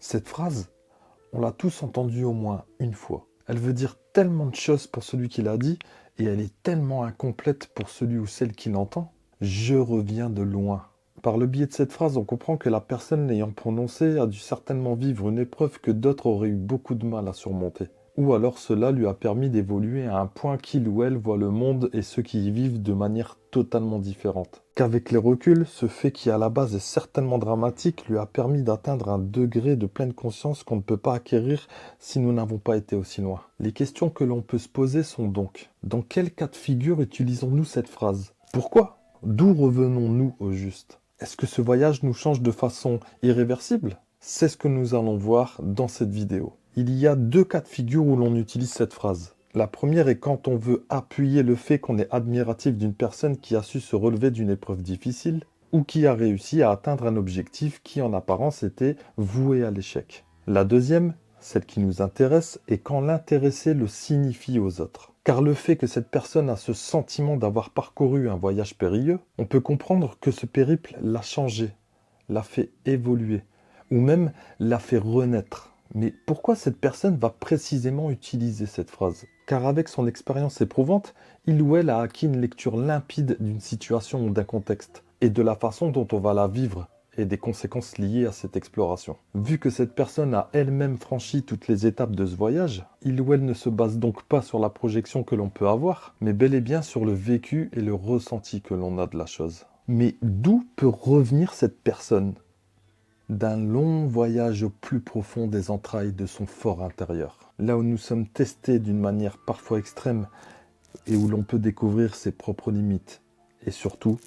Cette phrase, on l'a tous entendue au moins une fois. Elle veut dire tellement de choses pour celui qui l'a dit, et elle est tellement incomplète pour celui ou celle qui l'entend. Je reviens de loin. Par le biais de cette phrase, on comprend que la personne l'ayant prononcée a dû certainement vivre une épreuve que d'autres auraient eu beaucoup de mal à surmonter. Ou alors cela lui a permis d'évoluer à un point qu'il ou elle voit le monde et ceux qui y vivent de manière totalement différente. Qu'avec les reculs, ce fait qui à la base est certainement dramatique lui a permis d'atteindre un degré de pleine conscience qu'on ne peut pas acquérir si nous n'avons pas été aussi loin. Les questions que l'on peut se poser sont donc, dans quel cas de figure utilisons-nous cette phrase? Pourquoi? D'où revenons-nous au juste? Est-ce que ce voyage nous change de façon irréversible? C'est ce que nous allons voir dans cette vidéo. Il y a deux cas de figure où l'on utilise cette phrase. La première est quand on veut appuyer le fait qu'on est admiratif d'une personne qui a su se relever d'une épreuve difficile ou qui a réussi à atteindre un objectif qui en apparence était voué à l'échec. La deuxième, celle qui nous intéresse, est quand l'intéressé le signifie aux autres. Car le fait que cette personne a ce sentiment d'avoir parcouru un voyage périlleux, on peut comprendre que ce périple l'a changé, l'a fait évoluer, ou même l'a fait renaître. Mais pourquoi cette personne va précisément utiliser cette phrase? Car avec son expérience éprouvante, il ou elle a acquis une lecture limpide d'une situation ou d'un contexte, et de la façon dont on va la vivre, et des conséquences liées à cette exploration. Vu que cette personne a elle-même franchi toutes les étapes de ce voyage, il ou elle ne se base donc pas sur la projection que l'on peut avoir, mais bel et bien sur le vécu et le ressenti que l'on a de la chose. Mais d'où peut revenir cette personne? D'un long voyage au plus profond des entrailles de son fort intérieur. Là où nous sommes testés d'une manière parfois extrême et où l'on peut découvrir ses propres limites et surtout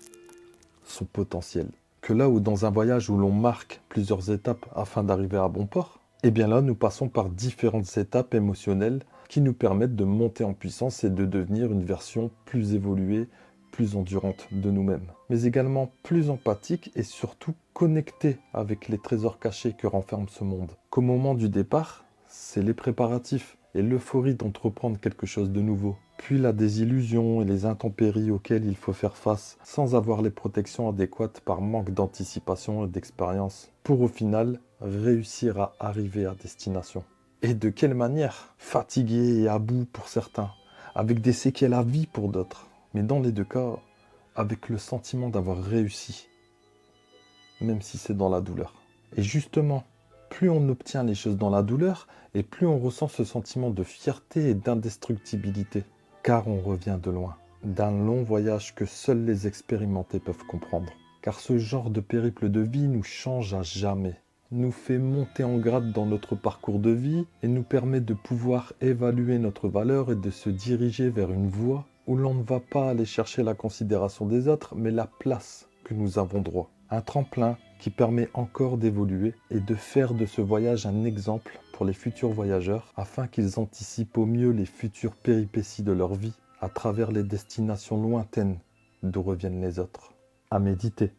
son potentiel. Que là où dans un voyage où l'on marque plusieurs étapes afin d'arriver à bon port, et bien là nous passons par différentes étapes émotionnelles qui nous permettent de monter en puissance et de devenir une version plus évoluée, plus endurante de nous-mêmes, mais également plus empathique et surtout connectée avec les trésors cachés que renferme ce monde. Qu'au moment du départ, c'est les préparatifs et l'euphorie d'entreprendre quelque chose de nouveau, puis la désillusion et les intempéries auxquelles il faut faire face sans avoir les protections adéquates par manque d'anticipation et d'expérience, pour au final réussir à arriver à destination. Et de quelle manière? Fatigué et à bout pour certains, avec des séquelles à vie pour d'autres. Mais dans les deux cas, avec le sentiment d'avoir réussi, même si c'est dans la douleur. Et justement, plus on obtient les choses dans la douleur, et plus on ressent ce sentiment de fierté et d'indestructibilité. Car on revient de loin, d'un long voyage que seuls les expérimentés peuvent comprendre. Car ce genre de périple de vie nous change à jamais, nous fait monter en grade dans notre parcours de vie et nous permet de pouvoir évaluer notre valeur et de se diriger vers une voie où l'on ne va pas aller chercher la considération des autres, mais la place que nous avons droit. Un tremplin qui permet encore d'évoluer et de faire de ce voyage un exemple pour les futurs voyageurs afin qu'ils anticipent au mieux les futures péripéties de leur vie à travers les destinations lointaines d'où reviennent les autres. À méditer.